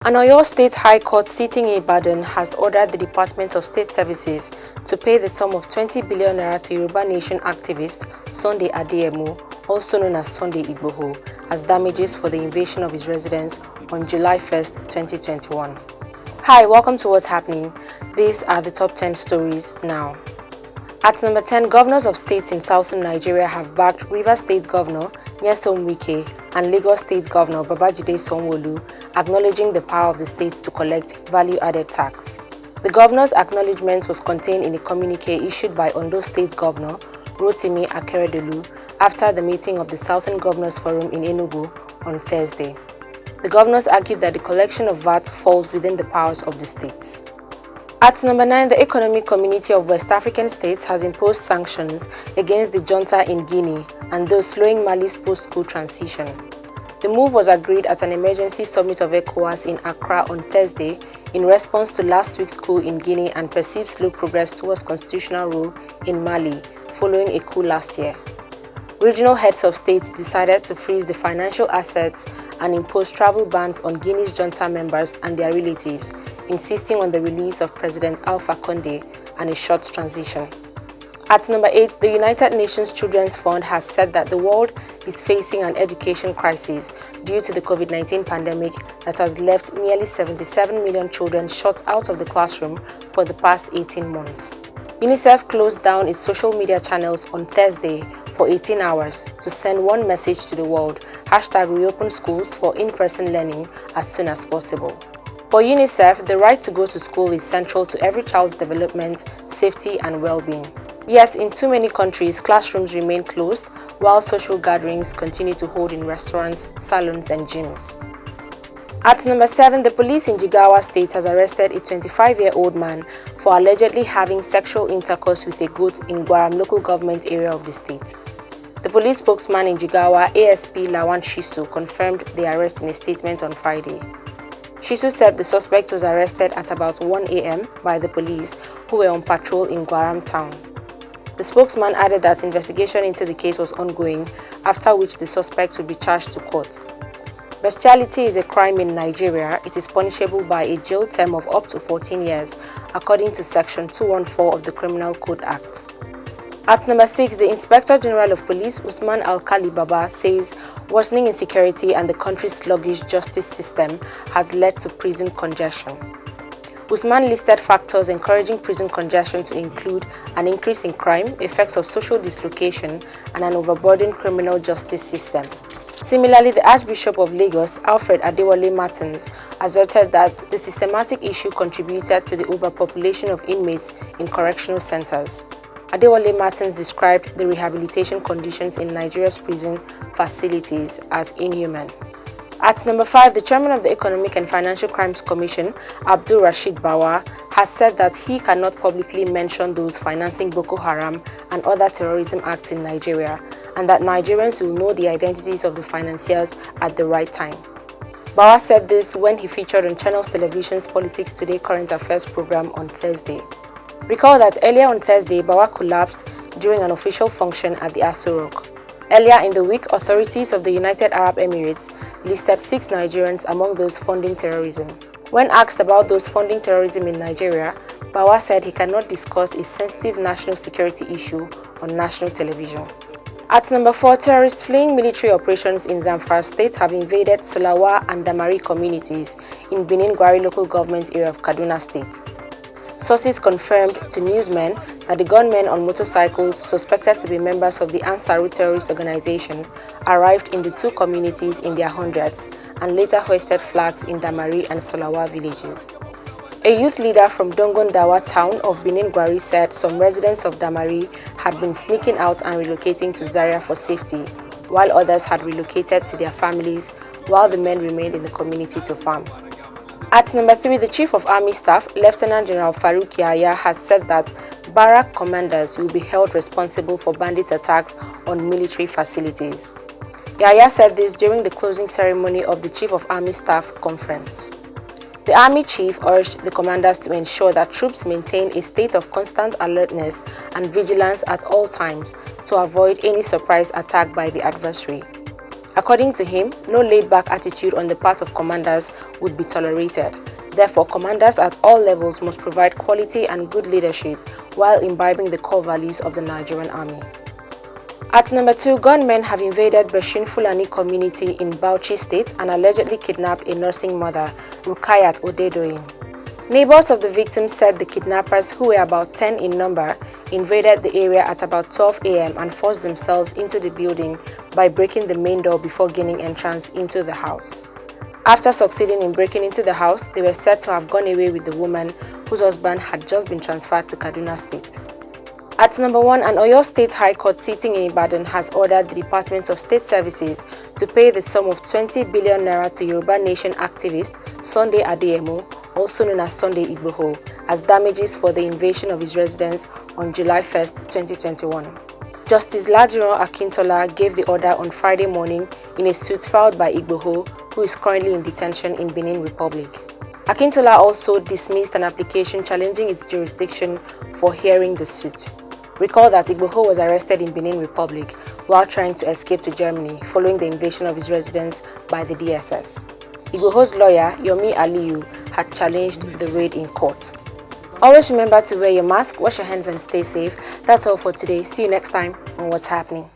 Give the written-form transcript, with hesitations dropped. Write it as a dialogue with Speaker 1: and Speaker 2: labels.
Speaker 1: An Oyo State High Court sitting in Ibadan has ordered the Department of State Services to pay the sum of 20 billion naira to Yoruba Nation activist Sunday Adeyemo, also known as Sunday Igboho, as damages for the invasion of his residence on July 1, 2021. Hi, welcome to What's Happening. These are the top 10 stories now. At number 10, governors of states in southern Nigeria have backed Rivers State Governor Nyesom Wike and Lagos State Governor Babajide Sanwo-Olu, acknowledging the power of the states to collect value-added tax. The governor's acknowledgement was contained in a communique issued by Ondo State Governor Rotimi Akeredolu after the meeting of the Southern Governors Forum in Enugu on Thursday. The governors argued that the collection of VAT falls within the powers of the states. At number 9, the Economic Community of West African States has imposed sanctions against the junta in Guinea and those slowing Mali's post-coup transition. The move was agreed at an emergency summit of Ecowas in Accra on Thursday in response to last week's coup in Guinea and perceived slow progress towards constitutional rule in Mali following a coup last year. Regional heads of state decided to freeze the financial assets and impose travel bans on Guinea's junta members and their relatives, insisting on the release of President Alpha Conde and a short transition. At number 8, the United Nations Children's Fund has said that the world is facing an education crisis due to the COVID-19 pandemic that has left nearly 77 million children shut out of the classroom for the past 18 months. UNICEF closed down its social media channels on Thursday for 18 hours to send one message to the world, #reopen schools for in-person learning as soon as possible. For UNICEF, the right to go to school is central to every child's development, safety and well-being. Yet, in too many countries, classrooms remain closed while social gatherings continue to hold in restaurants, salons and gyms. At number 7, the police in Jigawa State has arrested a 25-year-old man for allegedly having sexual intercourse with a goat in Gwaram local government area of the state. The police spokesman in Jigawa, ASP Lawan Shisu, confirmed the arrest in a statement on Friday. Shisu said the suspect was arrested at about 1 a.m. by the police who were on patrol in Gwaram town. The spokesman added that investigation into the case was ongoing, after which the suspect would be charged to court. Bestiality is a crime in Nigeria. It is punishable by a jail term of up to 14 years, according to Section 214 of the Criminal Code Act. At number 6, the Inspector General of Police, Usman Alkali Baba, says worsening insecurity and the country's sluggish justice system has led to prison congestion. Usman listed factors encouraging prison congestion to include an increase in crime, effects of social dislocation, and an overburdened criminal justice system. Similarly, the Archbishop of Lagos, Alfred Adewale Martins, asserted that the systematic issue contributed to the overpopulation of inmates in correctional centers. Adewale Martins described the rehabilitation conditions in Nigeria's prison facilities as inhuman. At number 5, the chairman of the Economic and Financial Crimes Commission, Abdul Rashid Bawa, has said that he cannot publicly mention those financing Boko Haram and other terrorism acts in Nigeria, and that Nigerians will know the identities of the financiers at the right time. Bawa said this when he featured on Channels Television's Politics Today Current Affairs program on Thursday. Recall that earlier on Thursday, Bawa collapsed during an official function at the Aso Rock. Earlier in the week, authorities of the United Arab Emirates listed 6 Nigerians among those funding terrorism. When asked about those funding terrorism in Nigeria, Bawa said he cannot discuss a sensitive national security issue on national television. At number 4, terrorists fleeing military operations in Zamfara state have invaded Solawa and Damari communities in Benin local government area of Kaduna state. Sources confirmed to newsmen that the gunmen on motorcycles suspected to be members of the Ansaru terrorist organization arrived in the two communities in their hundreds and later hoisted flags in Damari and Solawa villages. A youth leader from Dongondawa town of Benin Gwari said some residents of Damari had been sneaking out and relocating to Zaria for safety, while others had relocated to their families while the men remained in the community to farm. At number 3, the Chief of Army Staff, Lieutenant General Farouk Yahya, has said that barrack commanders will be held responsible for bandit attacks on military facilities. Yahya said this during the closing ceremony of the Chief of Army Staff conference. The Army Chief urged the commanders to ensure that troops maintain a state of constant alertness and vigilance at all times to avoid any surprise attack by the adversary. According to him, no laid-back attitude on the part of commanders would be tolerated. Therefore, commanders at all levels must provide quality and good leadership while imbibing the core values of the Nigerian army. At number 2, gunmen have invaded Beshin Fulani community in Bauchi State and allegedly kidnapped a nursing mother, Rukayat Odedoyin. Neighbors of the victim said the kidnappers, who were about 10 in number, invaded the area at about 12 a.m. and forced themselves into the building by breaking the main door before gaining entrance into the house. After succeeding in breaking into the house, they were said to have gone away with the woman whose husband had just been transferred to Kaduna State. At number 1, an Oyo State High Court sitting in Ibadan has ordered the Department of State Services to pay the sum of 20 billion naira to Yoruba Nation activist Sunday Adeyemo, also known as Sunday Igboho, as damages for the invasion of his residence on July 1, 2021. Justice Ladiran Akintola gave the order on Friday morning in a suit filed by Igboho, who is currently in detention in Benin Republic. Akintola also dismissed an application challenging its jurisdiction for hearing the suit. Recall that Igboho was arrested in Benin Republic while trying to escape to Germany following the invasion of his residence by the DSS. Igboho's lawyer, Yomi Aliyu, had challenged the raid in court. Always remember to wear your mask, wash your hands and stay safe. That's all for today. See you next time on What's Happening.